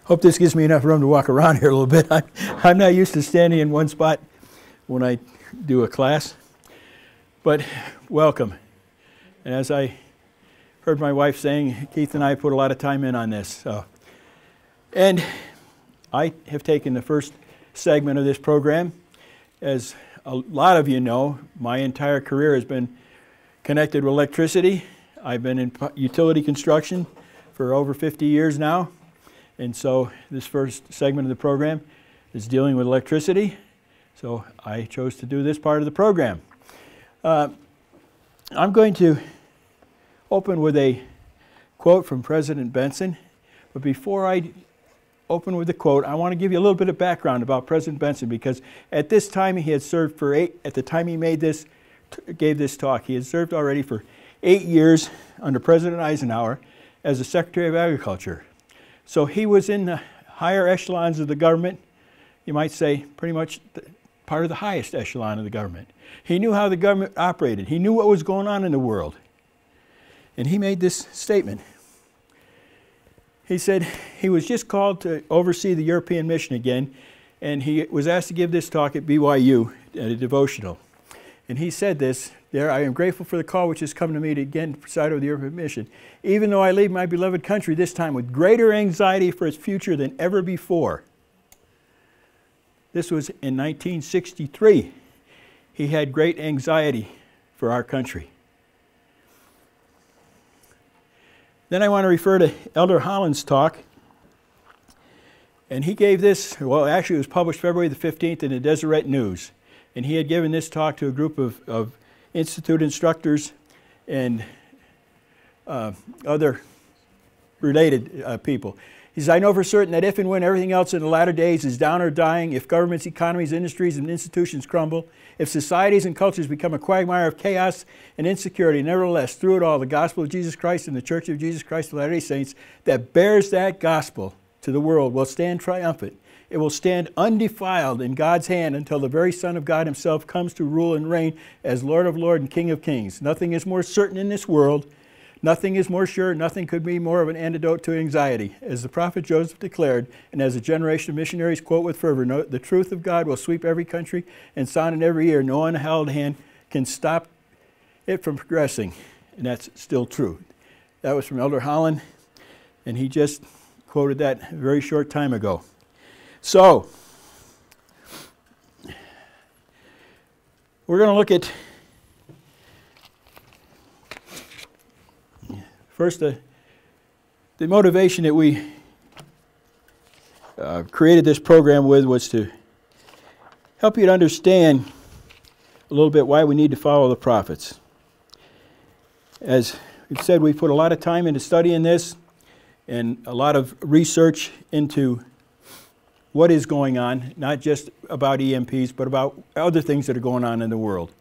Hope this gives me enough room to walk around here a little bit. I'm not used to standing in one spot when I do a class, but welcome. And as I heard my wife saying, Keith and I put a lot of time in on this. And I have taken the first segment of this program. As a lot of you know, my entire career has been connected with electricity. I've been in utility construction for over 50 years now. And so this first segment of the program is dealing with electricity. So I chose to do this part of the program. I'm going to open with a quote from President Benson. But before I open with the quote, I want to give you a little bit of background about President Benson, because at this time he had served for at the time he gave this talk, he had served already for 8 years under President Eisenhower as the Secretary of Agriculture. So he was in the higher echelons of the government, you might say pretty much part of the highest echelon of the government. He knew how the government operated. He knew what was going on in the world. And he made this statement. He said he was just called to oversee the European mission again, and he was asked to give this talk at BYU at a devotional. And he said this there, I am grateful for the call which has come to me to again preside over the European mission. Even though I leave my beloved country this time with greater anxiety for its future than ever before. This was in 1963. He had great anxiety for our country. Then I want to refer to Elder Holland's talk. And he gave this, well, actually it was published February the 15th in the Deseret News. And he had given this talk to a group of Institute instructors and other related people. He says, I know for certain that if and when everything else in the latter days is down or dying, if governments, economies, industries, and institutions crumble, if societies and cultures become a quagmire of chaos and insecurity, nevertheless, through it all, the gospel of Jesus Christ and the Church of Jesus Christ of Latter-day Saints that bears that gospel to the world will stand triumphant. It will stand undefiled in God's hand until the very Son of God himself comes to rule and reign as Lord of Lords and King of Kings. Nothing is more certain in this world. Nothing is more sure. Nothing could be more of an antidote to anxiety. As the prophet Joseph declared, and as a generation of missionaries quote with fervor, the truth of God will sweep every country and sound in every ear. No unheld hand can stop it from progressing. And that's still true. That was from Elder Holland, and he just quoted that a very short time ago. So, we're going to look at first the motivation that we created this program with was to help you to understand a little bit why we need to follow the prophets. As we've said, we put a lot of time into studying this and a lot of research into what is going on, not just about EMPs, but about other things that are going on in the world.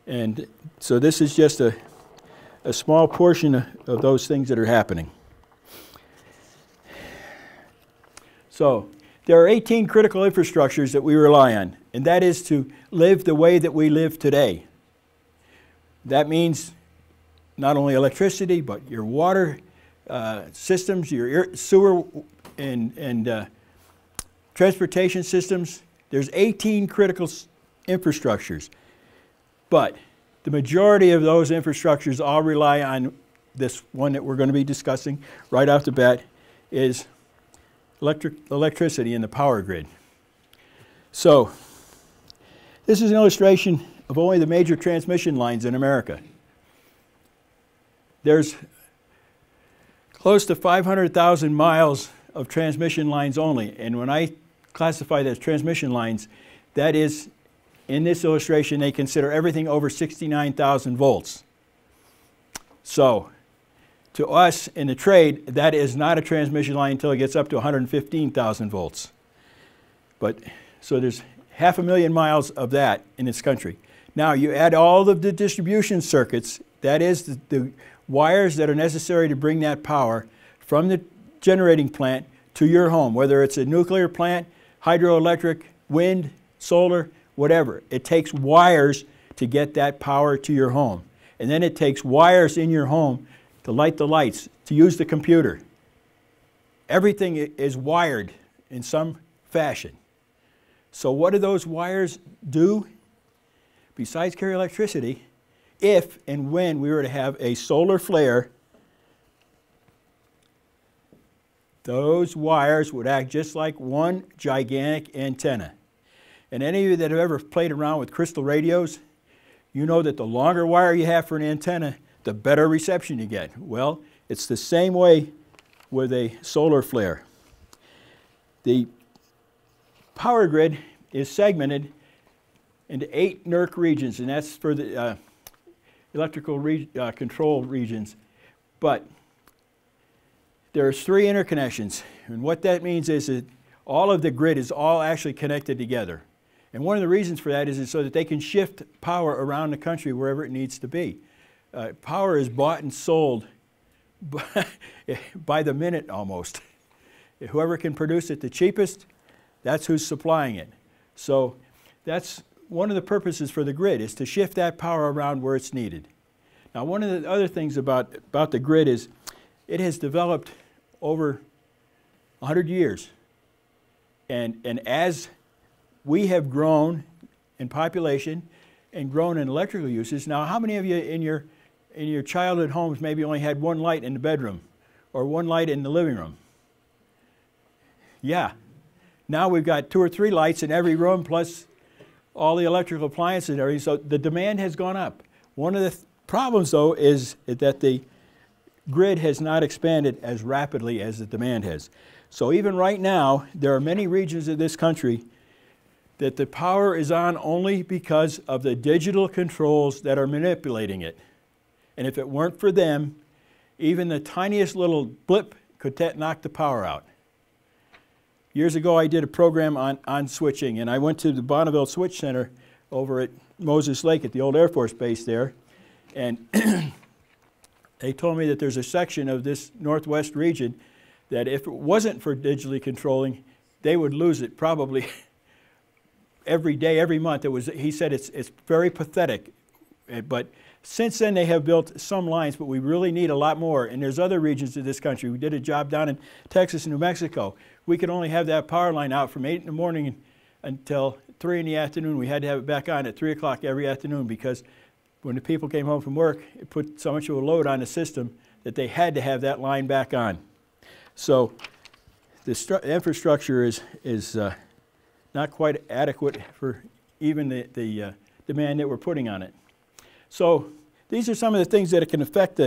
And so this is just a small portion of those things that are happening. So there are 18 critical infrastructures that we rely on, and that is to live the way that we live today. That means not only electricity, but your water systems, your sewer and transportation systems. There's 18 critical infrastructures, but the majority of those infrastructures all rely on this one that we're going to be discussing right off the bat is electricity in the power grid. So this is an illustration of only the major transmission lines in America. There's close to 500,000 miles of transmission lines only, and when I classify that as transmission lines, that is, in this illustration, they consider everything over 69,000 volts. So, to us in the trade, that is not a transmission line until it gets up to 115,000 volts. But, so there's 500,000 miles of that in this country. Now, you add all of the distribution circuits, that is the wires that are necessary to bring that power from the generating plant to your home, whether it's a nuclear plant, hydroelectric, wind, solar, whatever. It takes wires to get that power to your home. And then it takes wires in your home to light the lights, to use the computer. everything is wired in some fashion. So what do those wires do? Besides carry electricity, if and when we were to have a solar flare, those wires would act just like one gigantic antenna. And any of you that have ever played around with crystal radios, you know that the longer wire you have for an antenna, the better reception you get. Well, it's the same way with a solar flare. The power grid is segmented into 8 NERC regions, and that's for the electrical control regions. But there's 3 interconnections, and what that means is that all of the grid is all actually connected together. And one of the reasons for that is so that they can shift power around the country wherever it needs to be. Power is bought and sold by the minute almost. Whoever can produce it the cheapest, that's who's supplying it. So that's one of the purposes for the grid, is to shift that power around where it's needed. Now, one of the other things about the grid is it has developed over 100 years. And as we have grown in population and grown in electrical uses. Now, how many of you in your childhood homes maybe only had one light in the bedroom or one light in the living room? Yeah. Now we've got 2 or 3 lights in every room, plus all the electrical appliances and everything, so the demand has gone up. One of the problems, though, is that the grid has not expanded as rapidly as the demand has. So even right now, there are many regions of this country that the power is on only because of the digital controls that are manipulating it. And if it weren't for them, even the tiniest little blip could knock the power out. Years ago, I did a program on switching, and I went to the Bonneville Switch Center over at Moses Lake at the old Air Force Base there, and they told me that there's a section of this northwest region that if it wasn't for digitally controlling, they would lose it probably every day, every month. He said it's very pathetic. But since then, they have built some lines, but we really need a lot more. And there's other regions of this country. We did a job down in Texas and New Mexico. We could only have that power line out from 8 in the morning until 3 in the afternoon. We had to have it back on at 3 o'clock every afternoon because when the people came home from work, it put so much of a load on the system that they had to have that line back on. So the infrastructure is not quite adequate for even the demand that we're putting on it. So these are some of the things that can affect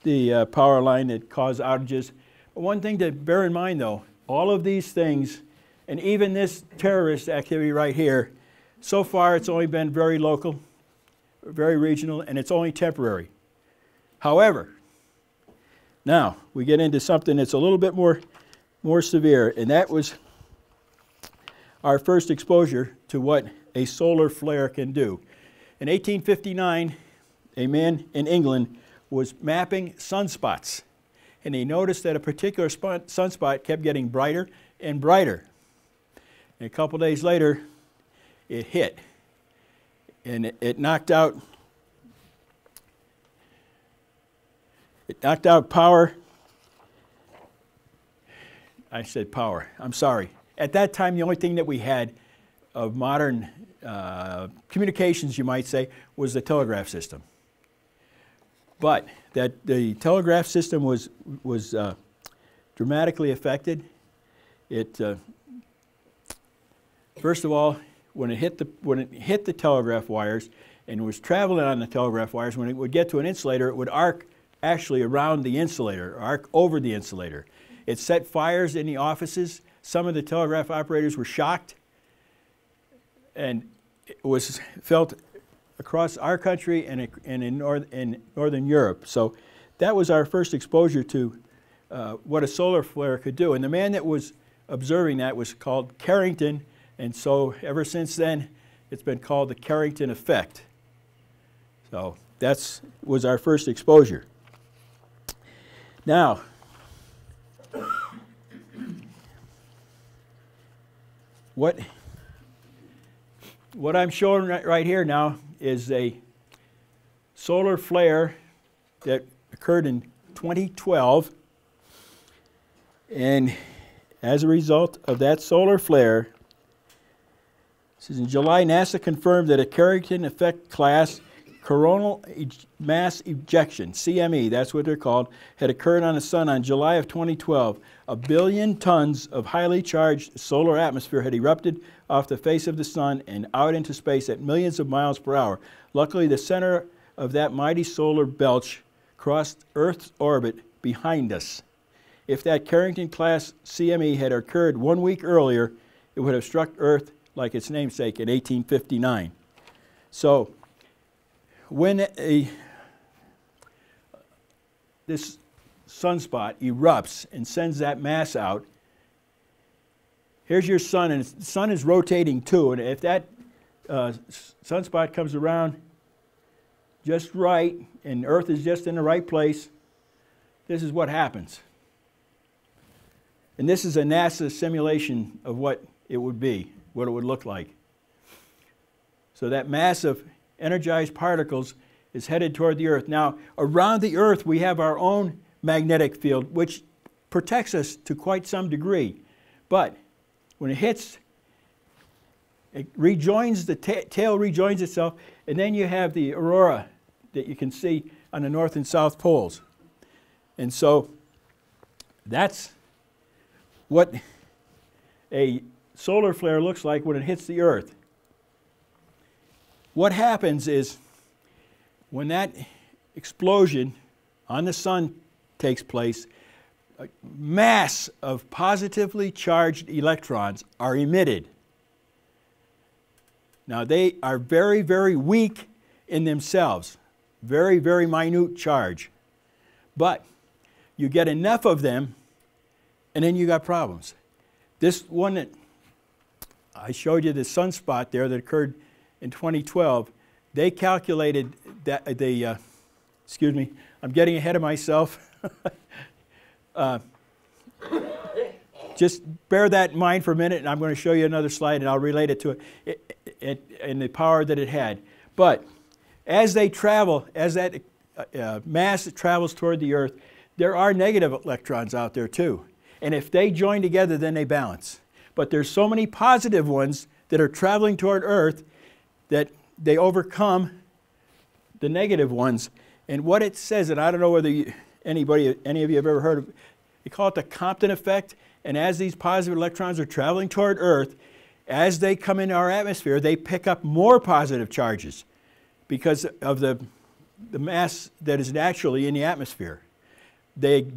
the power line that cause outages. But one thing to bear in mind, though, all of these things, and even this terrorist activity right here, so far it's only been very local, very regional, and it's only temporary. However, now we get into something that's a little bit more severe, and that was our first exposure to what a solar flare can do. In 1859, a man in England was mapping sunspots, and he noticed that a particular sunspot kept getting brighter and brighter. And a couple days later, it hit, and it knocked out power. I said power. I'm sorry. At that time, the only thing that we had of modern communications, you might say, was the telegraph system. But that the telegraph system was dramatically affected. It first of all, when it hit the telegraph wires and was traveling on the telegraph wires, when it would get to an insulator, it would arc actually around the insulator, arc over the insulator. It set fires in the offices. Some of the telegraph operators were shocked, and it was felt across our country and in Northern Europe. So that was our first exposure to what a solar flare could do. And the man that was observing that was called Carrington, and so ever since then, it's been called the Carrington effect. So that was our first exposure. Now, what I'm showing right here now is a solar flare that occurred in 2012. And as a result of that solar flare, this is in July, NASA confirmed that a Carrington effect class coronal mass ejection, CME, that's what they're called, had occurred on the sun on July of 2012. 1 billion tons of highly charged solar atmosphere had erupted off the face of the sun and out into space at millions of miles per hour. Luckily, the center of that mighty solar belch crossed Earth's orbit behind us. If that Carrington-class CME had occurred 1 week earlier, it would have struck Earth like its namesake in 1859. So, when this sunspot erupts and sends that mass out, here's your sun, and the sun is rotating too, and if that sunspot comes around just right, and Earth is just in the right place, this is what happens. And this is a NASA simulation of what it would be, what it would look like. So that mass of energized particles is headed toward the Earth. Now, around the Earth, we have our own magnetic field, which protects us to quite some degree. But when it hits, it rejoins, the tail rejoins itself, and then you have the aurora that you can see on the north and south poles. And so that's what a solar flare looks like when it hits the Earth. What happens is when that explosion on the sun takes place, a mass of positively charged electrons are emitted. Now they are very, very weak in themselves, very, very minute charge. But you get enough of them and then you got problems. This one that I showed you, the sunspot there that occurred in 2012, they calculated that excuse me, I'm getting ahead of myself. Just bear that in mind for a minute, and I'm going to show you another slide, and I'll relate it to it and the power that it had. But as they travel, as that mass travels toward the Earth, there are negative electrons out there too. And if they join together, then they balance. But there's so many positive ones that are traveling toward Earth that they overcome the negative ones. And what it says, and I don't know whether any of you have ever heard of it, they call it the Compton effect. And as these positive electrons are traveling toward Earth, as they come into our atmosphere, they pick up more positive charges because of the mass that is naturally in the atmosphere. They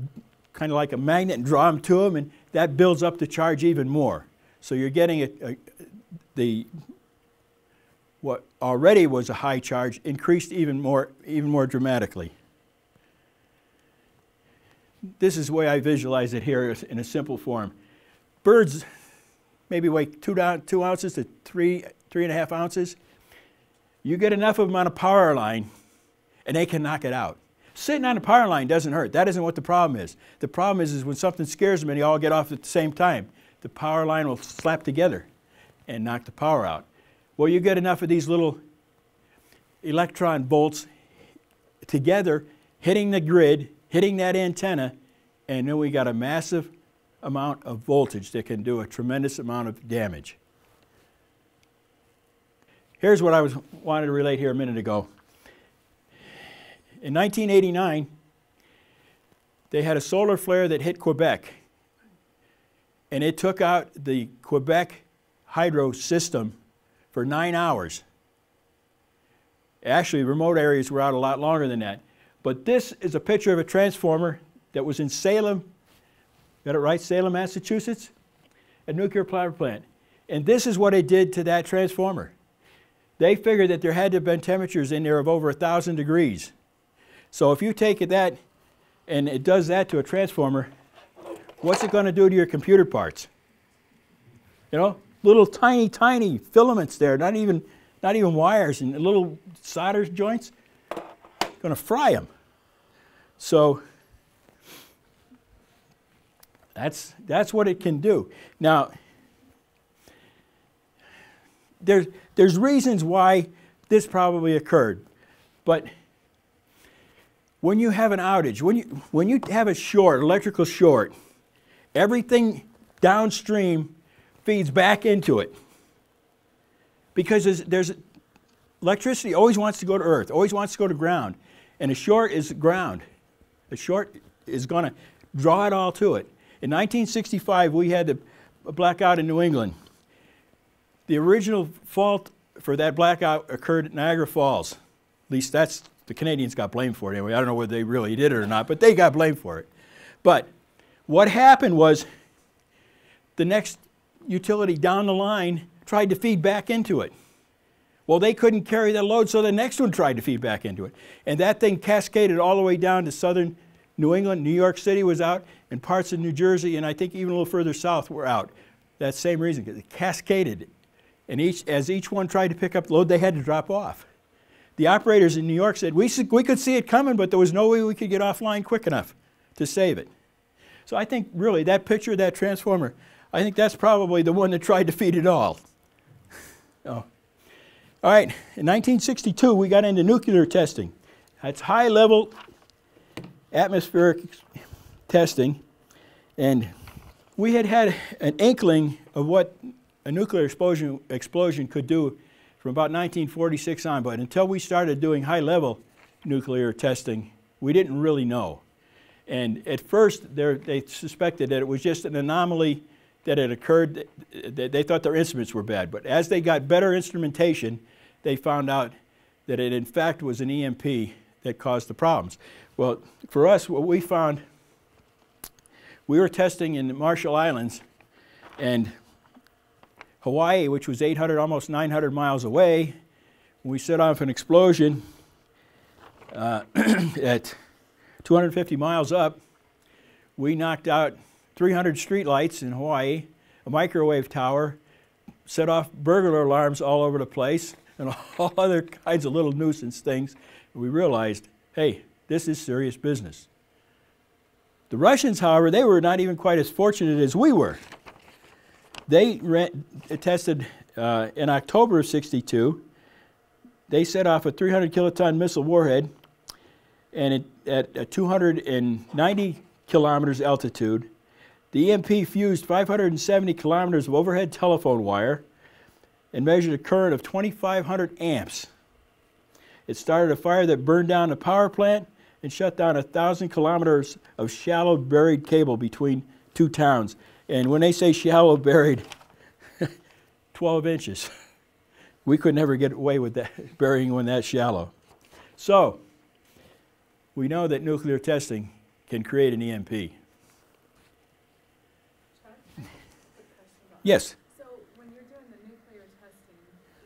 kind of like a magnet draw them to them, and that builds up the charge even more. So you're getting what already was a high charge increased even more dramatically. This is the way I visualize it here in a simple form. Birds maybe weigh 2 ounces to 3.5 ounces. You get enough of them on a power line, and they can knock it out. Sitting on a power line doesn't hurt. That isn't what the problem is. The problem is when something scares them and they all get off at the same time. The power line will slap together and knock the power out. Well, you get enough of these little electron bolts together, hitting the grid, hitting that antenna, and then we got a massive amount of voltage that can do a tremendous amount of damage. Here's what I wanted to relate here a minute ago. In 1989, they had a solar flare that hit Quebec, and it took out the Quebec hydro system for 9 hours. Actually, remote areas were out a lot longer than that. But this is a picture of a transformer that was in Salem, got it right, Salem, Massachusetts, a nuclear power plant. And this is what it did to that transformer. They figured that there had to have been temperatures in there of over 1,000 degrees. So if you take that and it does that to a transformer, what's it going to do to your computer parts? You know, little tiny, tiny filaments there, not even wires, and little solder joints, going to fry them. So that's what it can do. Now, there's reasons why this probably occurred, but when you have an outage, when you have a short, electrical short, everything downstream feeds back into it. Because there's electricity always wants to go to earth, always wants to go to ground. And a short is ground. A short is going to draw it all to it. In 1965, we had a blackout in New England. The original fault for that blackout occurred at Niagara Falls. At least that's, the Canadians got blamed for it anyway. I don't know whether they really did it or not, but they got blamed for it. But what happened was the next utility down the line tried to feed back into it. Well, they couldn't carry that load, so the next one tried to feed back into it. And that thing cascaded all the way down to southern New England. New York City was out, and parts of New Jersey, and I think even a little further south were out. That same reason, because it cascaded. And as each one tried to pick up the load, they had to drop off. The operators in New York said, we could see it coming, but there was no way we could get offline quick enough to save it. So I think really that picture of that transformer, I think that's probably the one that tried to feed it all. Oh. All right, in 1962, we got into nuclear testing. That's high-level atmospheric testing, and we had an inkling of what a nuclear explosion could do from about 1946 on, but until we started doing high-level nuclear testing, we didn't really know. And at first, they suspected that it was just an anomaly that had occurred. They thought their instruments were bad, but as they got better instrumentation, they found out that it in fact was an EMP that caused the problems. Well, for us, what we found, we were testing in the Marshall Islands, and Hawaii, which was 800, almost 900 miles away, when we set off an explosion at 250 miles up, we knocked out 300 street lights in Hawaii, a microwave tower, set off burglar alarms all over the place, and all other kinds of little nuisance things. And we realized, hey, this is serious business. The Russians, however, they were not even quite as fortunate as we were. They tested in October of '62. They set off a 300 kiloton missile warhead, and at 290 kilometers altitude, the EMP fused 570 kilometers of overhead telephone wire and measured a current of 2,500 amps. It started a fire that burned down a power plant and shut down 1,000 kilometers of shallow buried cable between two towns. And when they say shallow buried, 12 inches. We could never get away with that, burying one that shallow. So, we know that nuclear testing can create an EMP. Yes? So, when you're doing the nuclear testing,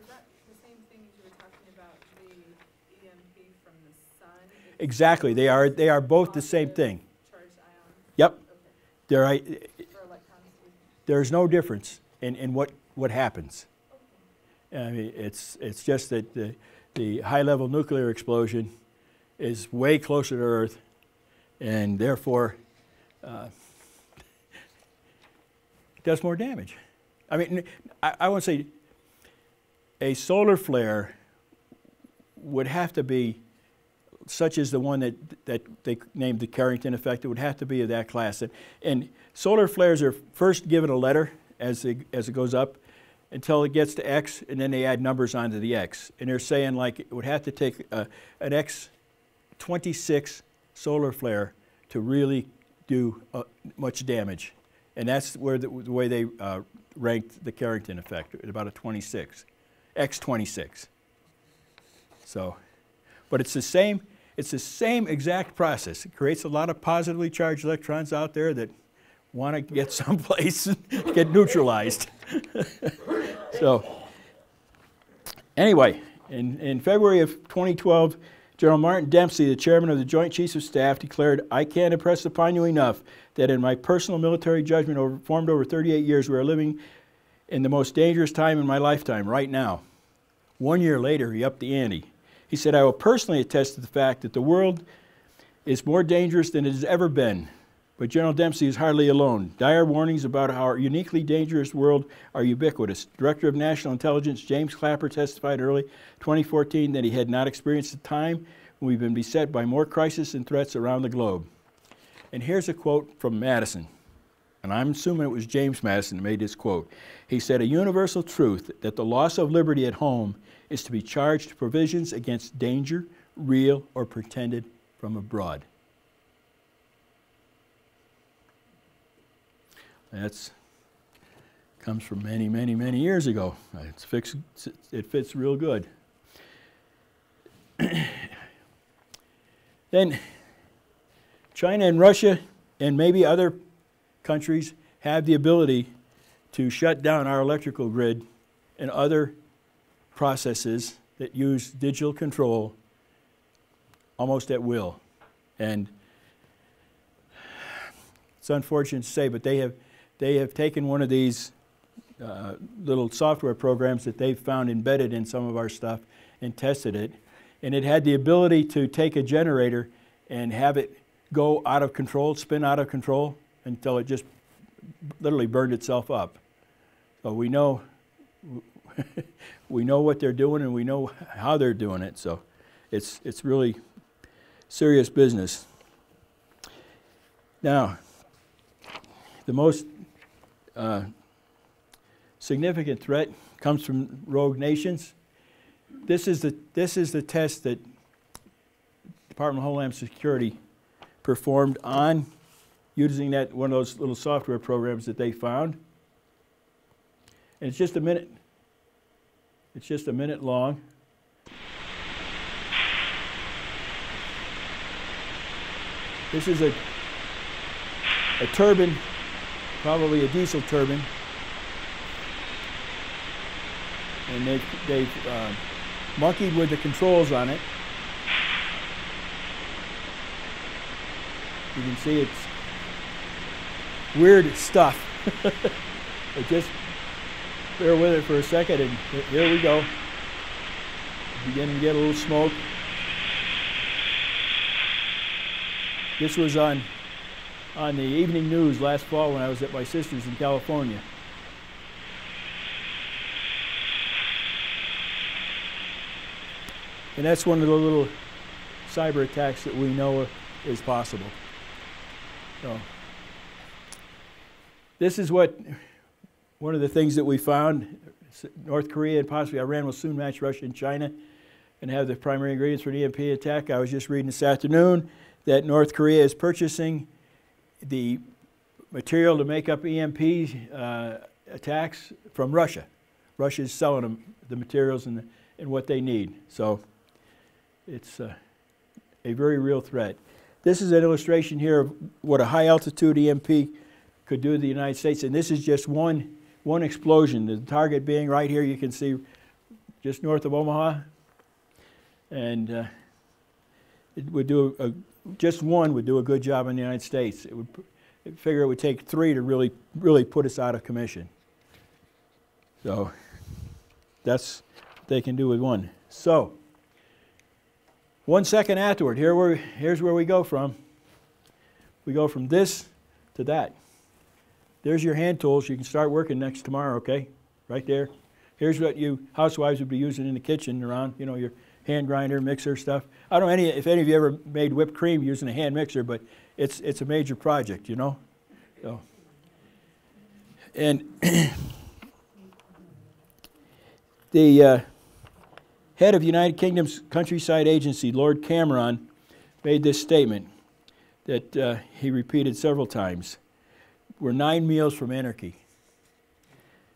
is that the same thing as you were talking about the EMP from the sun? Exactly. They are both the same thing. Charged ions? Yep. Okay. There's no difference in what happens. I mean, it's just that the high-level nuclear explosion is way closer to Earth, and therefore does more damage. I mean, I won't say a solar flare would have to be such as the one that they named the Carrington effect. It would have to be of that class. And solar flares are first given a letter as it goes up until it gets to X, and then they add numbers onto the X. And they're saying like it would have to take an X26 solar flare to really do much damage. And that's where the way they ranked the Carrington effect, at about a 26, X26. So, but it's the same exact process. It creates a lot of positively charged electrons out there that want to get someplace and get neutralized. So, anyway, in February of 2012, General Martin Dempsey, the chairman of the Joint Chiefs of Staff, declared, "I can't impress upon you enough that in my personal military judgment formed over 38 years, we are living in the most dangerous time in my lifetime right now." 1 year later, he upped the ante. He said, "I will personally attest to the fact that the world is more dangerous than it has ever been. But General Dempsey is hardly alone. Dire warnings about our uniquely dangerous world are ubiquitous. Director of National Intelligence James Clapper testified early 2014 that he had not experienced a time when we've been beset by more crises and threats around the globe." And here's a quote from Madison. and I'm assuming it was James Madison that made this quote. He said, "A universal truth that the loss of liberty at home is to be charged to provisions against danger, real or pretended, from abroad." That's comes from many, many, many years ago. It fits real good. Then China and Russia and maybe other countries have the ability to shut down our electrical grid and other processes that use digital control almost at will. And it's unfortunate to say, but they have taken one of these little software programs that they've found embedded in some of our stuff and tested it. And it had the ability to take a generator and have it go out of control, spin out of control, until it just literally burned itself up. So we know we know what they're doing and we know how they're doing it. So it's really serious business. Now, the most significant threat comes from rogue nations. This is the test that Department of Homeland Security performed on using one of those little software programs that they found. And it's just a minute. It's just a minute long. This is a turbine, probably a diesel turbine. And they've monkeyed with the controls on it. You can see it's weird stuff. But just bear with it for a second, and here we go. Beginning to get a little smoke. This was on the evening news last fall when I was at my sister's in California. And that's one of the little cyber attacks that we know is possible. So this is one of the things that we found. North Korea and possibly Iran will soon match Russia and China and have the primary ingredients for the EMP attack. I was just reading this afternoon that North Korea is purchasing the material to make up EMP attacks from Russia. Russia is selling them the materials and what they need. So it's a very real threat. This is an illustration here of what a high altitude EMP could do to the United States, and this is just one explosion. The target being right here, you can see just north of Omaha, and it would do just one would do a good job in the United States. I figure it would take 3 to really put us out of commission. So that's what they can do with one. So 1 second afterward, here's where we go from. We go from this to that. There's your hand tools. You can start working next tomorrow, okay? Right there. Here's what you housewives would be using in the kitchen around, your hand grinder, mixer stuff. I don't know if any of you ever made whipped cream using a hand mixer, but it's a major project, So, and the head of United Kingdom's Countryside Agency, Lord Cameron, made this statement that he repeated several times. We're 9 meals from anarchy.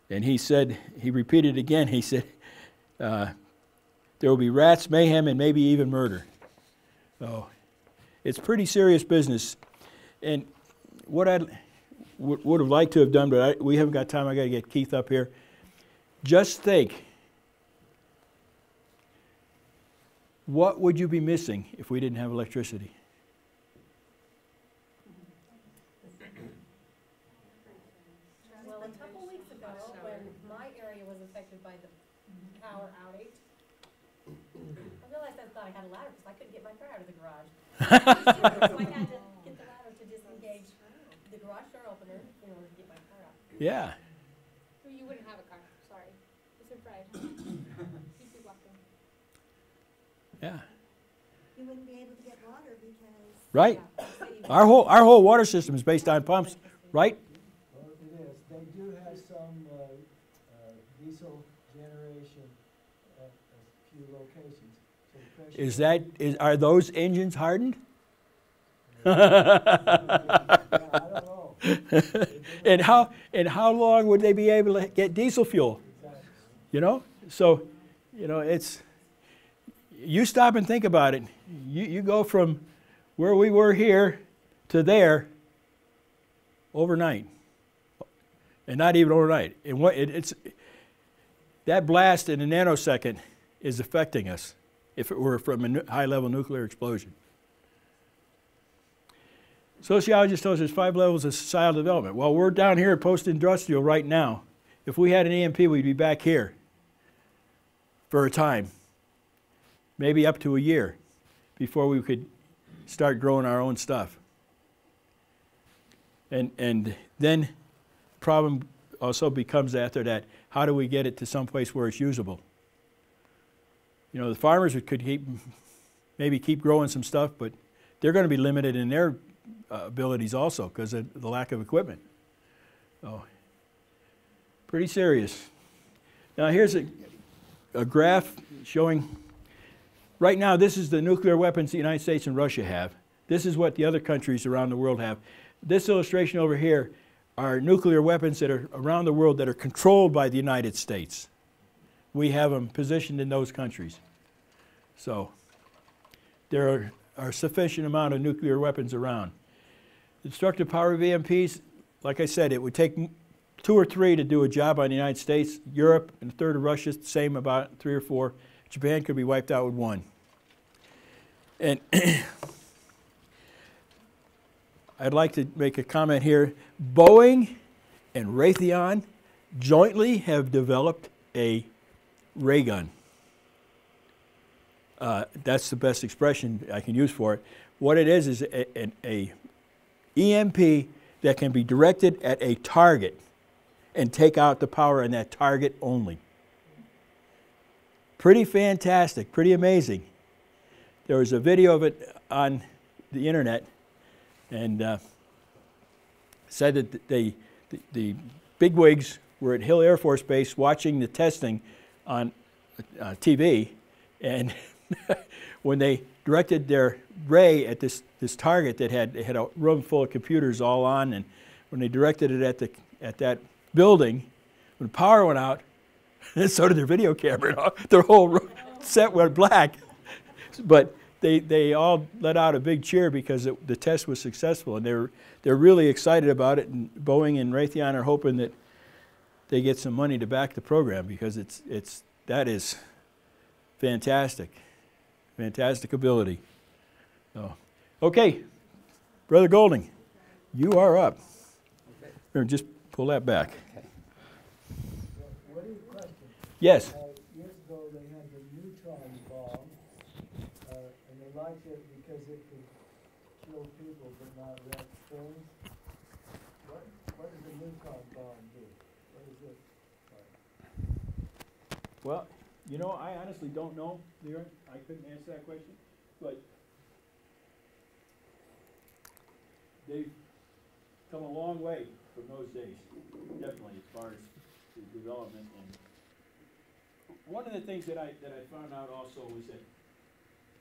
And he repeated it again, he said, there will be rats, mayhem, and maybe even murder. So it's pretty serious business. And what I would have liked to have done, but we haven't got time, I got to get Keith up here. Just think, what would you be missing if we didn't have electricity? Well, a couple weeks ago, when my area was affected by the power outage, I realized I thought I had a ladder because I couldn't get my car out of the garage. So I had to get the ladder to disengage the garage door opener in order to get my car out. Yeah. Well, you wouldn't have a car, sorry. It's in pride. You'd be walking. Yeah. You wouldn't be able to get water because Right. Our whole water system is based on pumps, right? diesel generation at a few locations. So the pressure Is that, are those engines hardened? I don't know. And how long would they be able to get diesel fuel? Exactly. You know? So, you know, it's, you stop and think about it. You go from where we were here to there overnight. And not even overnight. And what it's that blast in a nanosecond is affecting us if it were from a high-level nuclear explosion. Sociologists tell us there's 5 levels of societal development. Well, we're down here at post-industrial right now. If we had an EMP, we'd be back here for a time, maybe up to a year, before we could start growing our own stuff. And then the problem also becomes after that, how do we get it to some place where it's usable? You know, the farmers could maybe keep growing some stuff, but they're going to be limited in their abilities also because of the lack of equipment. So, pretty serious. Now here's a graph showing, right now this is the nuclear weapons the United States and Russia have. This is what the other countries around the world have. This illustration over here are nuclear weapons that are around the world that are controlled by the United States. We have them positioned in those countries. So there are sufficient amount of nuclear weapons around. The destructive power of EMPs, like I said, it would take 2 or 3 to do a job on the United States, Europe, and a third of Russia, same about 3 or 4. Japan could be wiped out with 1. And I'd like to make a comment here. Boeing and Raytheon jointly have developed a ray gun. That's the best expression I can use for it. What it is a EMP that can be directed at a target and take out the power in that target only. Pretty fantastic, pretty amazing. There was a video of it on the internet, and said that the bigwigs were at Hill Air Force Base watching the testing on TV, and when they directed their ray at this target that had a room full of computers all on, and when they directed it at that building, when the power went out, and so did their video camera. Their whole set went black. But they all let out a big cheer because the test was successful, and they're really excited about it. And Boeing and Raytheon are hoping that they get some money to back the program because that is fantastic, fantastic ability. So, okay, Brother Golding, you are up. Here, just pull that back. Okay. What is your question? Yes. Years ago, they had the neutron bomb, and they liked it because it could kill people but not wreck things. What does a neutron bomb do? What is it? Well, you know, I honestly don't know, Leroy. I couldn't answer that question, but they've come a long way from those days, definitely, as far as the development. And one of the things that I found out also was that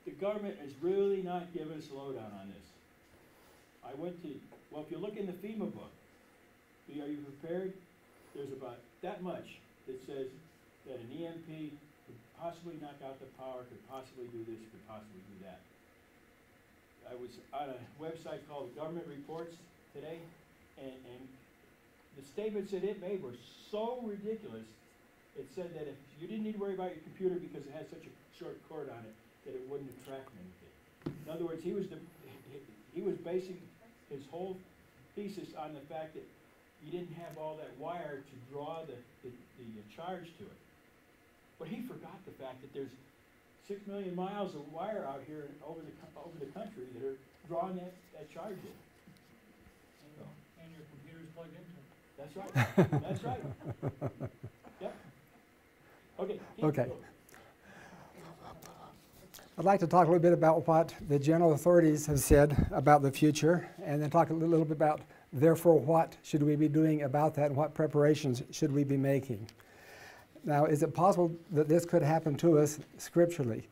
the government is really not giving us a lowdown on this. I went to, well, if you look in the FEMA book, are you prepared? There's about that much that says that an EMP could possibly knock out the power, could possibly do this, could possibly do that. I was on a website called Government Reports today, and the statements that it made were so ridiculous. It said that if you didn't need to worry about your computer because it had such a short cord on it, that it wouldn't attract anything. In other words, he was basing his whole thesis on the fact that you didn't have all that wire to draw the charge to it. But he forgot the fact that there's 6 million miles of wire out here over the country that are drawing that charge in. So, And your computer's plugged into it. that's right. That's right. Yep. Okay. Keith, Okay. go. I'd like to talk a little bit about what the general authorities have said about the future, and then talk a little bit about, therefore, what should we be doing about that and what preparations should we be making. Now, is it possible that this could happen to us scripturally?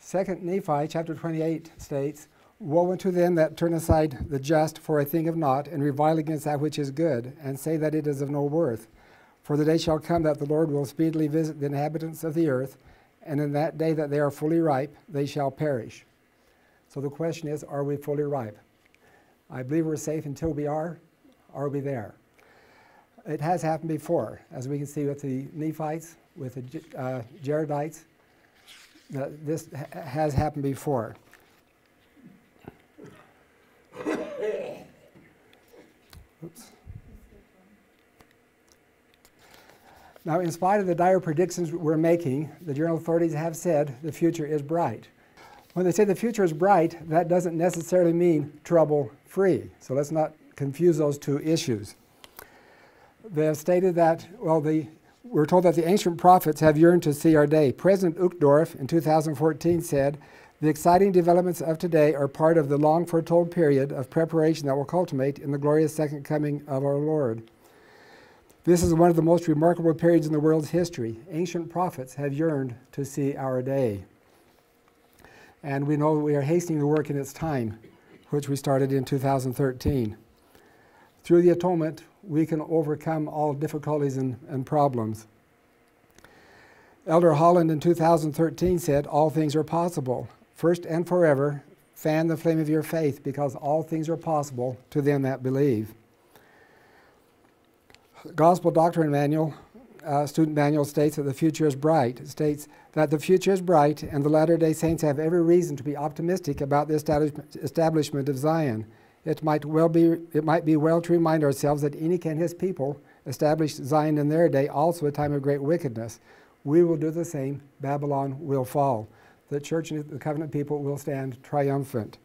2 Nephi chapter 28 states, "Woe unto them that turn aside the just for a thing of naught, and revile against that which is good, and say that it is of no worth. For the day shall come that the Lord will speedily visit the inhabitants of the earth, and in that day that they are fully ripe, they shall perish." So the question is, are we fully ripe? I believe we're safe until we are. Are we there? It has happened before, as we can see with the Nephites, with the Jaredites. This has happened before. Oops. Now, in spite of the dire predictions we're making, the general authorities have said the future is bright. When they say the future is bright, that doesn't necessarily mean trouble-free. So let's not confuse those two issues. They have stated that, well, we're told that the ancient prophets have yearned to see our day. President Uchtdorf in 2014 said, "The exciting developments of today are part of the long foretold period of preparation that will culminate in the glorious second coming of our Lord. This is one of the most remarkable periods in the world's history. Ancient prophets have yearned to see our day." And we know we are hastening the work in its time, which we started in 2013. Through the atonement, we can overcome all difficulties and problems. Elder Holland in 2013 said, "All things are possible. First and forever, fan the flame of your faith, because all things are possible to them that believe." Gospel Doctrine Manual, Student Manual states that the future is bright. It states that the future is bright, and the Latter-day Saints have every reason to be optimistic about the establishment of Zion. It might be well to remind ourselves that Enoch and his people established Zion in their day, also a time of great wickedness. We will do the same. Babylon will fall. The church and the covenant people will stand triumphant.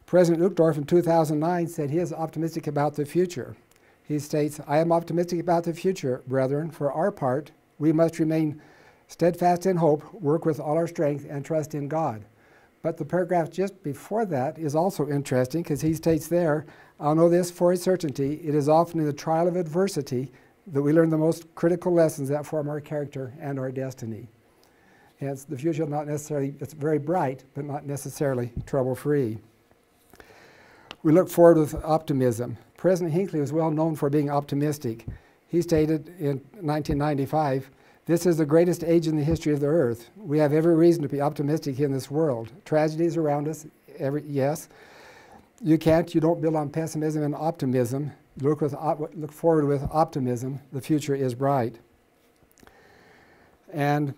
President Uchtdorf in 2009 said he is optimistic about the future. He states, "I am optimistic about the future, brethren. For our part, we must remain steadfast in hope, work with all our strength, and trust in God." But the paragraph just before that is also interesting, because he states there, "I'll know this for a certainty. It is often in the trial of adversity that we learn the most critical lessons that form our character and our destiny." Hence, the future is not necessarily, it's very bright, but not necessarily trouble-free. We look forward with optimism. President Hinckley was well known for being optimistic. He stated in 1995, "This is the greatest age in the history of the earth. We have every reason to be optimistic in this world. Tragedies around us, yes. You don't build on pessimism and optimism. Look forward with optimism. The future is bright." And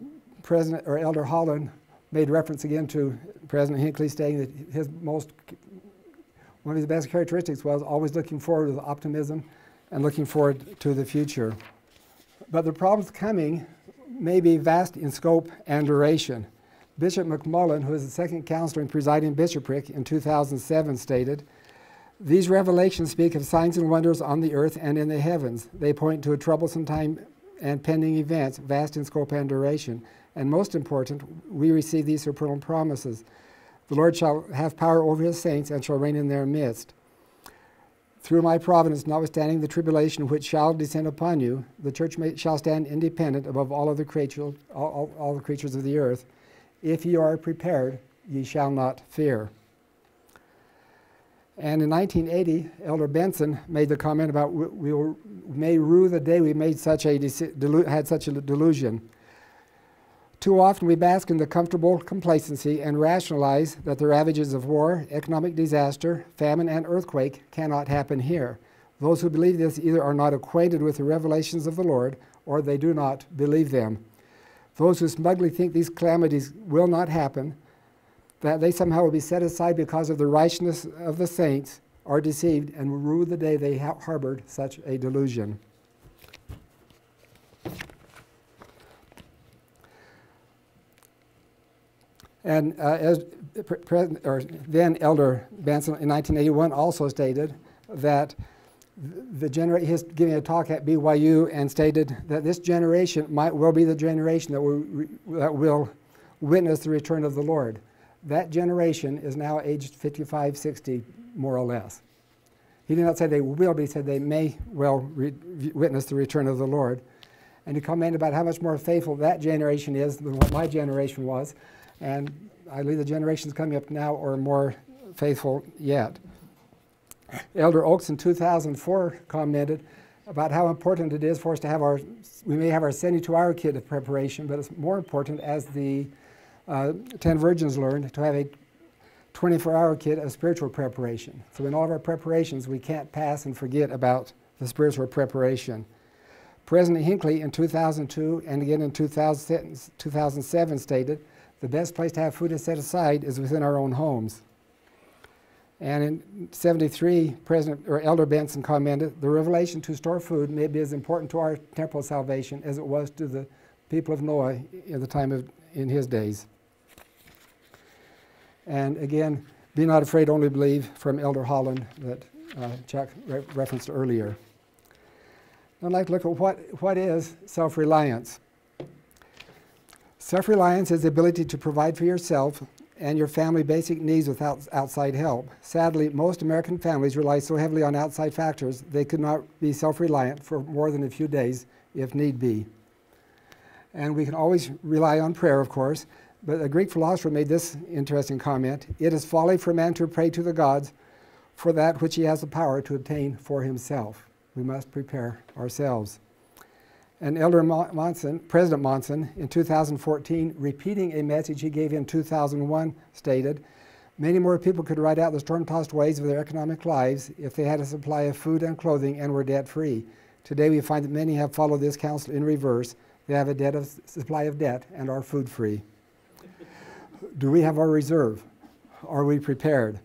Elder Holland made reference again to President Hinckley, stating that one of his best characteristics was always looking forward with optimism and looking forward to the future. But the problems coming may be vast in scope and duration. Bishop McMullen, who is the second counselor in presiding bishopric in 2007, stated, "These revelations speak of signs and wonders on the earth and in the heavens. They point to a troublesome time and pending events, vast in scope and duration. And most important, we receive these supernal promises. The Lord shall have power over his saints and shall reign in their midst. Through my providence, notwithstanding the tribulation which shall descend upon you, the church shall stand independent above all other creatures, all the creatures of the earth. If ye are prepared, ye shall not fear." And in 1980, Elder Benson made the comment about we may rue the day we made had such a delusion. Too often we bask in the comfortable complacency and rationalize that the ravages of war, economic disaster, famine, and earthquake cannot happen here. Those who believe this either are not acquainted with the revelations of the Lord, or they do not believe them. Those who smugly think these calamities will not happen, that they somehow will be set aside because of the righteousness of the saints, are deceived and will rue the day they harbored such a delusion. And then Elder Benson in 1981 also stated that he's giving a talk at BYU and stated that this generation might well be the generation that will witness the return of the Lord. That generation is now aged 55, 60, more or less. He did not say they will, but he said they may well witness the return of the Lord. And he commented about how much more faithful that generation is than what my generation was. And I believe the generations coming up now are more faithful yet. Elder Oaks in 2004 commented about how important it is for us to have we may have our 72-hour kit of preparation, but it's more important, as the 10 virgins learned, to have a 24-hour kit of spiritual preparation. So in all of our preparations, we can't pass and forget about the spiritual preparation. President Hinckley in 2002 and again in 2007 stated, the best place to have food set aside is within our own homes. And in 73, Elder Benson commented, the revelation to store food may be as important to our temporal salvation as it was to the people of Noah in his days. And again, be not afraid, only believe, from Elder Holland that Chuck referenced earlier. I'd like to look at what is self-reliance. Self-reliance is the ability to provide for yourself and your family basic needs without outside help. Sadly, most American families rely so heavily on outside factors they could not be self-reliant for more than a few days if need be. And we can always rely on prayer, of course, but a Greek philosopher made this interesting comment: it is folly for man to pray to the gods for that which he has the power to obtain for himself. We must prepare ourselves. And President Monson, in 2014, repeating a message he gave in 2001, stated, many more people could ride out the storm-tossed waves of their economic lives if they had a supply of food and clothing and were debt-free. Today we find that many have followed this counsel in reverse. They have a supply of debt and are food-free. Do we have our reserve? Are we prepared?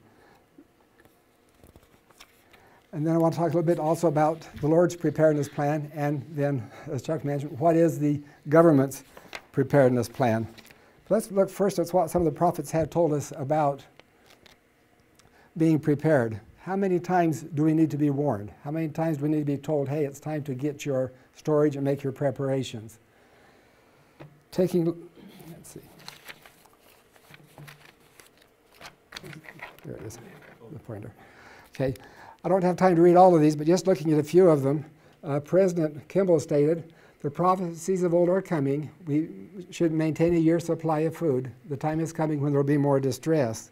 And then I want to talk a little bit also about the Lord's preparedness plan, and then, as Chuck mentioned, what is the government's preparedness plan? Let's look first at what some of the prophets have told us about being prepared. How many times do we need to be warned? How many times do we need to be told, hey, it's time to get your storage and make your preparations? Let's see. There it is, the pointer. Okay. I don't have time to read all of these, but just looking at a few of them, President Kimball stated, the prophecies of old are coming. We should maintain a year's supply of food. The time is coming when there will be more distress.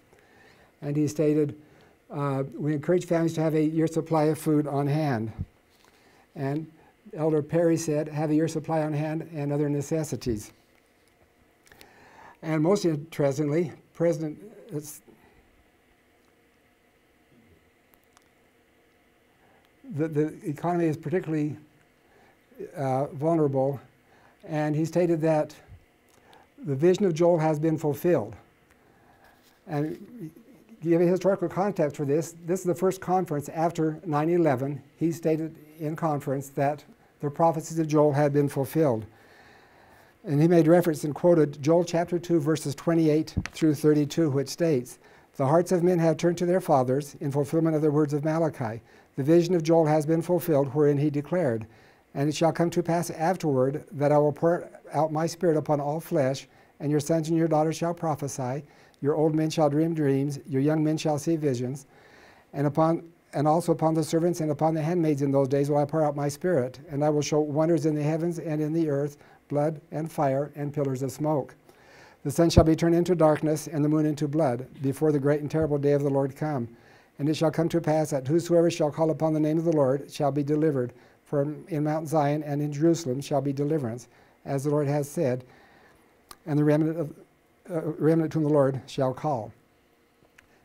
And he stated, we encourage families to have a year's supply of food on hand. And Elder Perry said, have a year's supply on hand and other necessities. And most interestingly, the economy is particularly vulnerable, and he stated that the vision of Joel has been fulfilled. And giving historical context for this is the first conference after 9/11. He stated in conference that the prophecies of Joel had been fulfilled. And he made reference and quoted Joel chapter 2, verses 28 through 32, which states, the hearts of men have turned to their fathers in fulfillment of the words of Malachi. The vision of Joel has been fulfilled, wherein he declared, and it shall come to pass afterward that I will pour out my spirit upon all flesh, and your sons and your daughters shall prophesy, your old men shall dream dreams, your young men shall see visions, and also upon the servants and upon the handmaids in those days will I pour out my spirit, and I will show wonders in the heavens and in the earth, blood and fire and pillars of smoke. The sun shall be turned into darkness and the moon into blood before the great and terrible day of the Lord come. And it shall come to pass that whosoever shall call upon the name of the Lord shall be delivered. For in Mount Zion and in Jerusalem shall be deliverance, as the Lord has said, and the remnant whom the Lord shall call.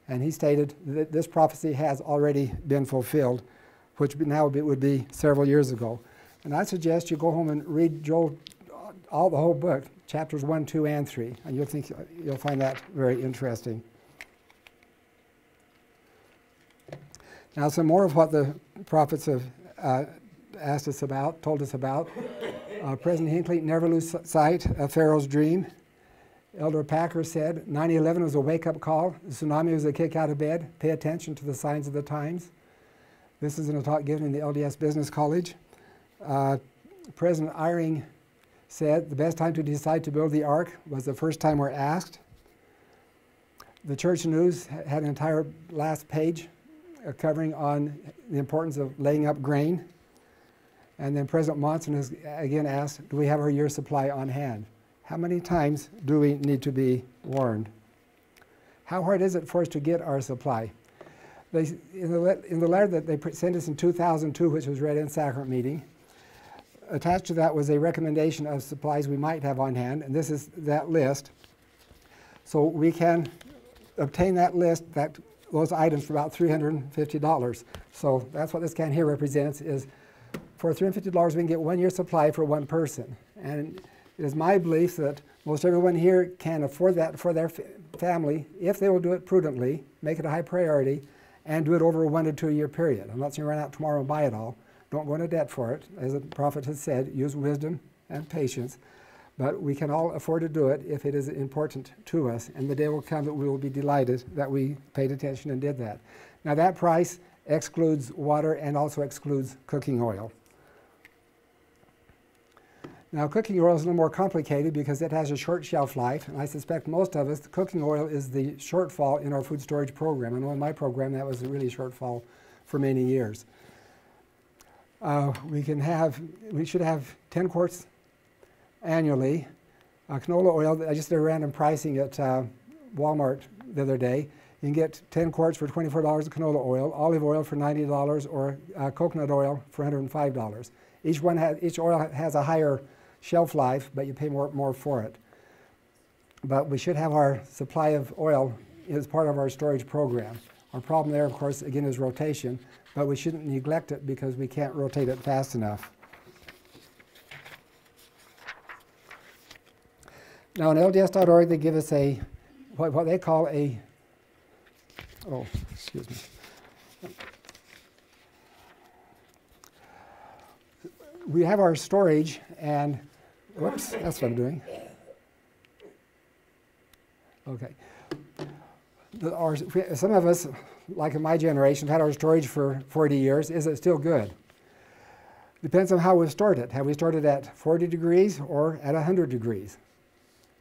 And he stated that this prophecy has already been fulfilled, which now would be several years ago. And I suggest you go home and read Joel, the whole book, chapters 1, 2, and 3, and you'll find that very interesting. Now, some more of what the prophets have told us about. President Hinckley, never lose sight of Pharaoh's dream. Elder Packer said, 9/11 was a wake-up call. The tsunami was a kick out of bed. Pay attention to the signs of the times. This is in a talk given in the LDS Business College. President Eyring said, the best time to decide to build the ark was the first time we're asked. The Church News had an entire last page covering on the importance of laying up grain. And then President Monson has again asked, do we have our year's supply on hand? How many times do we need to be warned? How hard is it for us to get our supply? In the letter that they sent us in 2002, which was read in sacrament meeting, attached to that was a recommendation of supplies we might have on hand, and this is that list. So we can obtain that list, those items for about $350. So that's what this can here represents, is for $350 we can get 1 year's supply for one person. And it is my belief that most everyone here can afford that for their family if they will do it prudently, make it a high priority, and do it over a 1 to 2 year period. I'm not saying run out tomorrow and buy it all. Don't go into debt for it. As the prophet has said, use wisdom and patience. But we can all afford to do it if it is important to us. And the day will come that we will be delighted that we paid attention and did that. Now that price excludes water and also excludes cooking oil. Now cooking oil is a little more complicated because it has a short shelf life, and I suspect most of us, the cooking oil is the shortfall in our food storage program. I know in my program that was a really shortfall for many years. We should have 10 quarts annually. Canola oil, I just did a random pricing at Walmart the other day. You can get 10 quarts for $24 of canola oil, olive oil for $90, or coconut oil for $105. Each oil has a higher shelf life, but you pay more for it. But we should have our supply of oil as part of our storage program. Our problem there, of course, again, is rotation, but we shouldn't neglect it because we can't rotate it fast enough. Now on LDS.org, they give us what they call excuse me. We have our storage, and whoops, that's what I'm doing. Okay. Some of us, like in my generation, have had our storage for 40 years. Is it still good? Depends on how we stored it. Have we stored it at 40 degrees or at 100 degrees?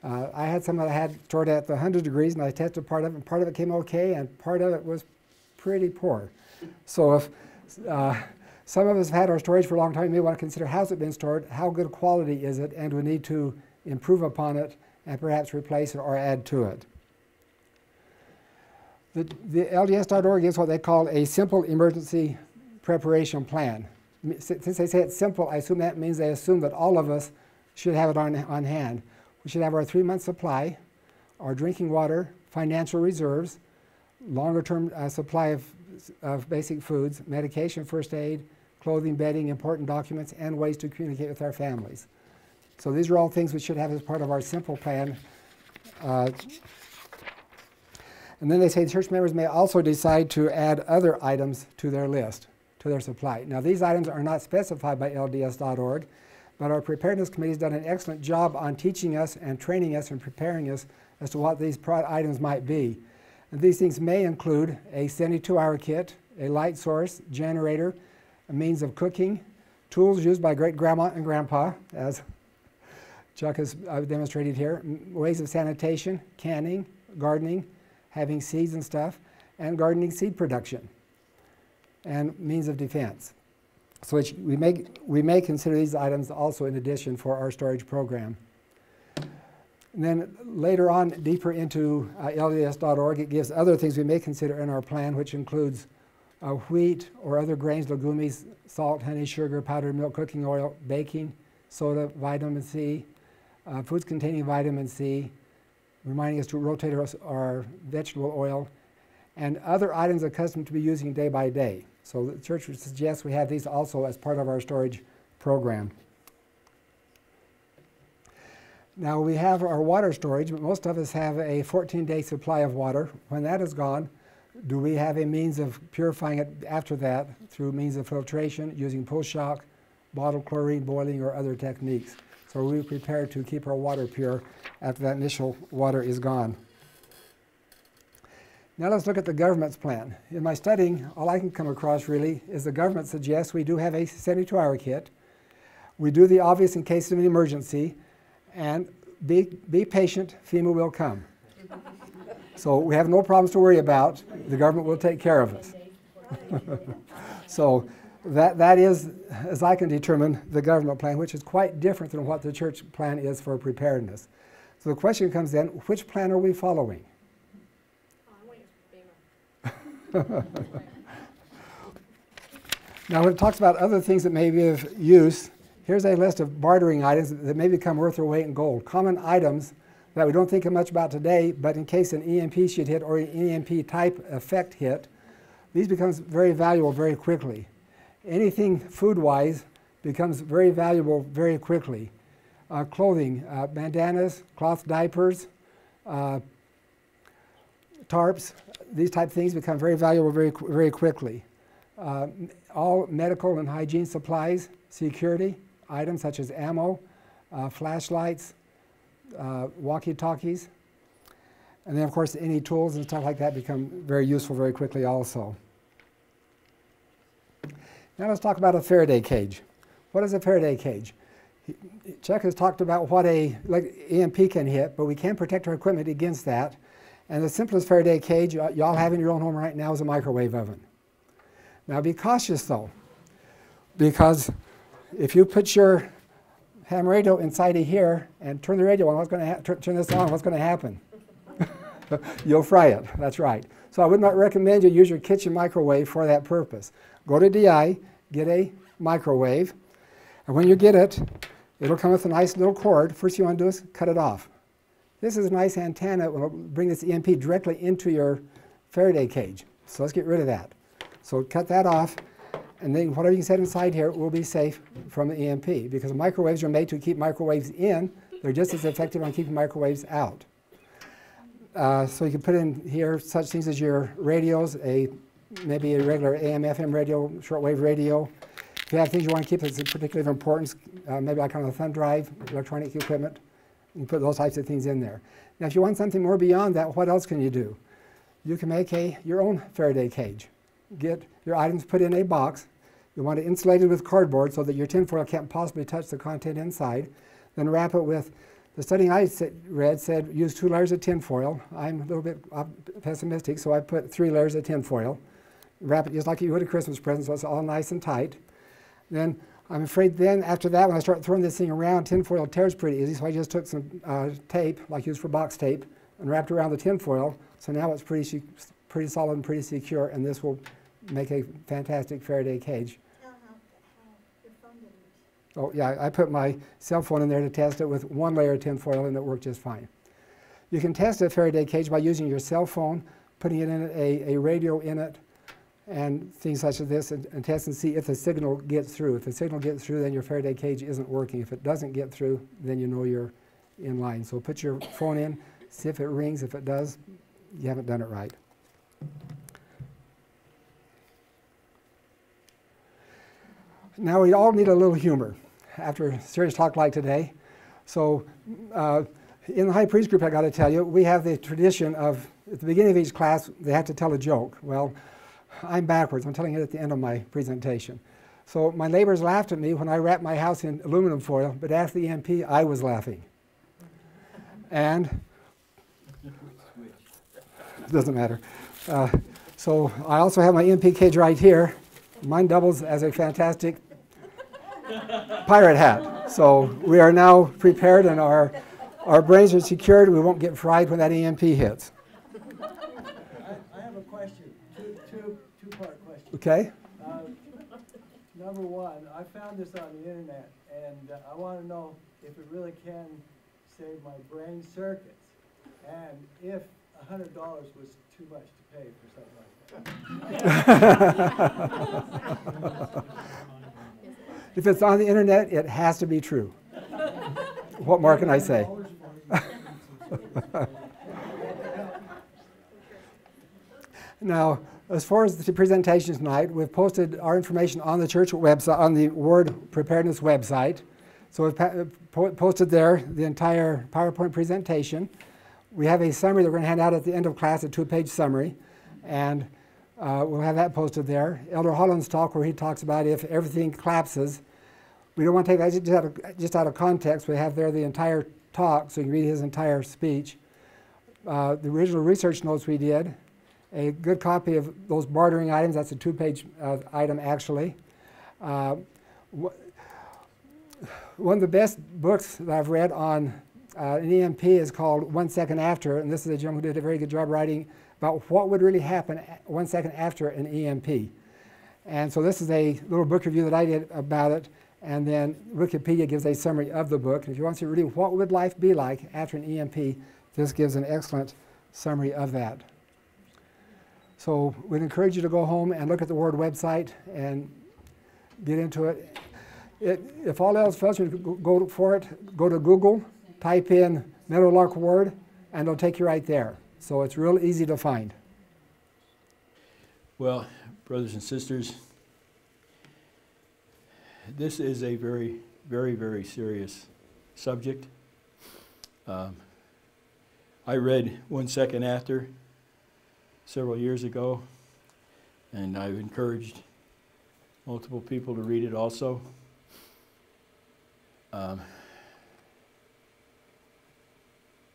I had some that I had stored at the 100 degrees, and I tested part of it, and part of it came okay, and part of it was pretty poor. So if some of us have had our storage for a long time, you may want to consider how's it been stored, how good quality is it, and we need to improve upon it and perhaps replace it or add to it. The LDS.org gives what they call a simple emergency preparation plan. Since they say it's simple, I assume that means they assume that all of us should have it on hand. We should have our 3-month supply, our drinking water, financial reserves, longer-term supply of basic foods, medication, first aid, clothing, bedding, important documents, and ways to communicate with our families. So these are all things we should have as part of our simple plan. And then they say church members may also decide to add other items to their list, to their supply. Now these items are not specified by LDS.org, but our preparedness committee has done an excellent job on teaching us and training us and preparing us as to what these items might be. And these things may include a 72-hour kit, a light source, generator, a means of cooking, tools used by great-grandma and grandpa, as Chuck has demonstrated here, ways of sanitation, canning, gardening, having seeds and stuff, and gardening seed production, and means of defense. So we may consider these items also in addition for our storage program. And then later on, deeper into LDS.org, it gives other things we may consider in our plan, which includes wheat or other grains, legumes, salt, honey, sugar, powdered milk, cooking oil, baking, soda, vitamin C, foods containing vitamin C, reminding us to rotate our vegetable oil, and other items accustomed to be using day by day. So the church would suggest we have these also as part of our storage program. Now we have our water storage, but most of us have a 14-day supply of water. When that is gone, do we have a means of purifying it after that through means of filtration, using pull shock, bottled chlorine, boiling, or other techniques? So we're prepared to keep our water pure after that initial water is gone. Now let's look at the government's plan. In my studying, all I can come across really is the government suggests we do have a 72-hour kit. We do the obvious in case of an emergency, and be patient, FEMA will come. So we have no problems to worry about. The government will take care of us. So That is, as I can determine, the government plan, which is quite different than what the church plan is for preparedness. So the question comes then, which plan are we following? Oh, I'm waiting for FEMA. Now, when it talks about other things that may be of use, here's a list of bartering items that may become worth their weight in gold. Common items that we don't think much about today, but in case an EMP should hit or an EMP type effect hit, these becomes very valuable very quickly. Anything food-wise becomes very valuable very quickly. Clothing, bandanas, cloth diapers, tarps, these type of things become very valuable very quickly. All medical and hygiene supplies, security items such as ammo, flashlights, walkie-talkies, and then of course any tools and stuff like that become very useful very quickly also. Now let's talk about a Faraday cage. What is a Faraday cage? Chuck has talked about what like EMP can hit, but we can protect our equipment against that. And the simplest Faraday cage y'all have in your own home right now is a microwave oven. Now be cautious though, because if you put your ham radio inside of here and turn the radio on, turn this on, what's going to happen? You'll fry it, that's right. So I would not recommend you use your kitchen microwave for that purpose. Go to DI, get a microwave, and when you get it, it'll come with a nice little cord. First thing you want to do is cut it off. This is a nice antenna. It will bring this EMP directly into your Faraday cage. So let's get rid of that. So cut that off, and then whatever you can set inside here will be safe from the EMP, because microwaves are made to keep microwaves in. They're just as effective on keeping microwaves out. So you can put in here such things as your radios, maybe a regular AM, FM radio, shortwave radio. If you have things you want to keep that's particularly of importance, maybe like on a thumb drive, electronic equipment, you put those types of things in there. Now if you want something more beyond that, what else can you do? You can make your own Faraday cage. Get your items put in a box. You want it insulated with cardboard so that your tinfoil can't possibly touch the content inside. Then wrap it with, the study I read said use 2 layers of tinfoil. I'm a little bit pessimistic, so I put 3 layers of tinfoil. Wrap it just like you would a Christmas present, so it's all nice and tight. Then I'm afraid then after that, when I start throwing this thing around, tinfoil tears pretty easy, so I just took some tape, like used for box tape, and wrapped around the tinfoil. So now it's pretty solid and pretty secure, and this will make a fantastic Faraday cage. Tell how your phone didn't. Oh yeah, I put my cell phone in there to test it with 1 layer of tinfoil, and it worked just fine. You can test a Faraday cage by using your cell phone, putting it in a radio in it, and things such as this, and test and see if the signal gets through. If the signal gets through, then your Faraday cage isn't working. If it doesn't get through, then you know you're in line. So put your phone in, see if it rings. If it does, you haven't done it right. Now we all need a little humor after a serious talk like today. So in the high priest group, I got to tell you, we have the tradition of, at the beginning of each class, they have to tell a joke. Well, I'm backwards. I'm telling it at the end of my presentation. So my neighbors laughed at me when I wrapped my house in aluminum foil, but after the EMP, I was laughing. And it doesn't matter. So I also have my EMP cage right here. Mine doubles as a fantastic pirate hat. So we are now prepared, and our brains are secured. We won't get fried when that EMP hits. I have a question, two-part question. Okay. Number one, I found this on the internet, and I want to know if it really can save my brain circuits, and if $100 was too much to pay for something like that. If it's on the internet, it has to be true. What more can I say? Now, as far as the presentation tonight, we've posted our information on the church website, on the Word Preparedness website. So we've posted there the entire PowerPoint presentation. We have a summary that we're going to hand out at the end of class, a 2-page summary, and we'll have that posted there. Elder Holland's talk, where he talks about if everything collapses. We don't want to take that just out of context. We have there the entire talk, so you can read his entire speech. The original research notes we did, a good copy of those bartering items. That's a 2-page item, actually. One of the best books that I've read on an EMP is called 1 Second After, and this is a gentleman who did a very good job writing about what would really happen 1 second after an EMP. And so this is a little book review that I did about it, and then Wikipedia gives a summary of the book. And if you want to see really what would life be like after an EMP, this gives an excellent summary of that. So we'd encourage you to go home and look at the Word website and get into it. If all else fails, you go for it, go to Google, type in Meadowlark Word, and it'll take you right there. So it's real easy to find. Well, brothers and sisters, this is a very, very, very serious subject. I read 1 Second After several years ago, and I've encouraged multiple people to read it also.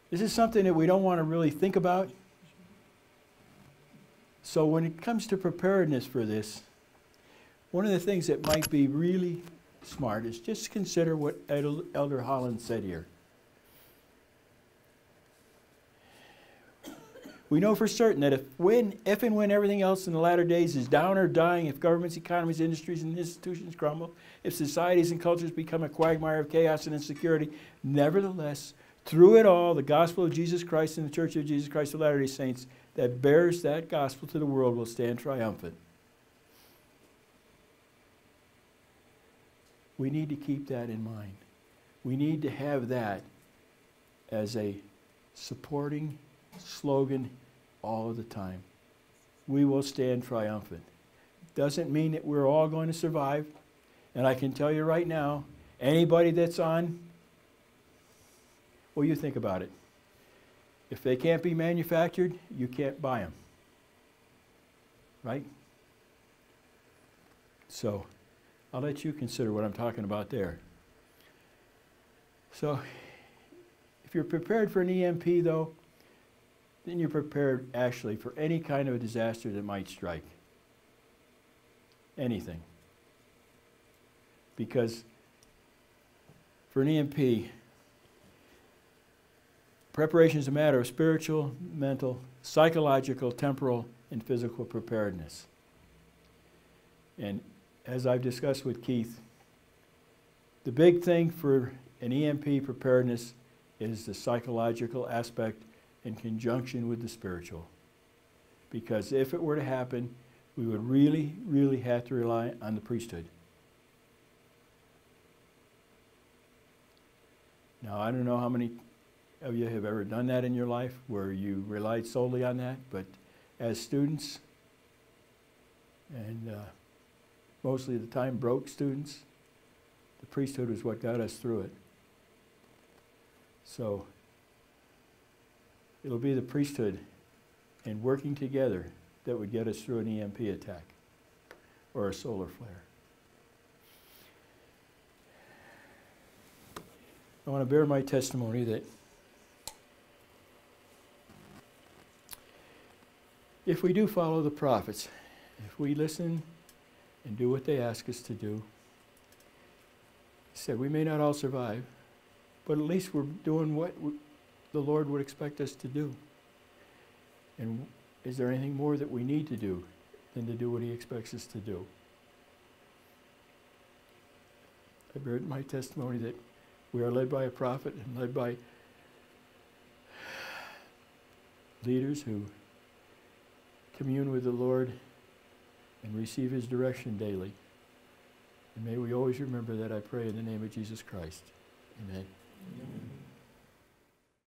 This is something that we don't want to really think about. So when it comes to preparedness for this, one of the things that might be really smart is just consider what Elder Holland said here. We know for certain that if and when everything else in the latter days is down or dying, if governments, economies, industries, and institutions crumble, if societies and cultures become a quagmire of chaos and insecurity, nevertheless, through it all, the gospel of Jesus Christ and the Church of Jesus Christ of Latter-day Saints that bears that gospel to the world will stand triumphant. We need to keep that in mind. We need to have that as a supporting slogan all of the time. We will stand triumphant. Doesn't mean that we're all going to survive. And I can tell you right now, anybody that's on, well, you think about it. If they can't be manufactured, you can't buy them. Right? So, I'll let you consider what I'm talking about there. So, if you're prepared for an EMP, though, then you're prepared actually for any kind of a disaster that might strike. Anything. Because for an EMP, preparation is a matter of spiritual, mental, psychological, temporal, and physical preparedness. And as I've discussed with Keith, the big thing for an EMP preparedness is the psychological aspect in conjunction with the spiritual. Because if it were to happen, we would really, really have to rely on the priesthood. Now, I don't know how many of you have ever done that in your life where you relied solely on that, but as students, and mostly the time broke students, the priesthood was what got us through it. So, it'll be the priesthood and working together that would get us through an EMP attack or a solar flare. I want to bear my testimony that if we do follow the prophets, if we listen and do what they ask us to do, he said we may not all survive, but at least we're doing what the Lord would expect us to do. And is there anything more that we need to do than to do what he expects us to do? I bear my testimony that we are led by a prophet and led by leaders who commune with the Lord and receive his direction daily. And may we always remember that, I pray in the name of Jesus Christ. Amen. Amen.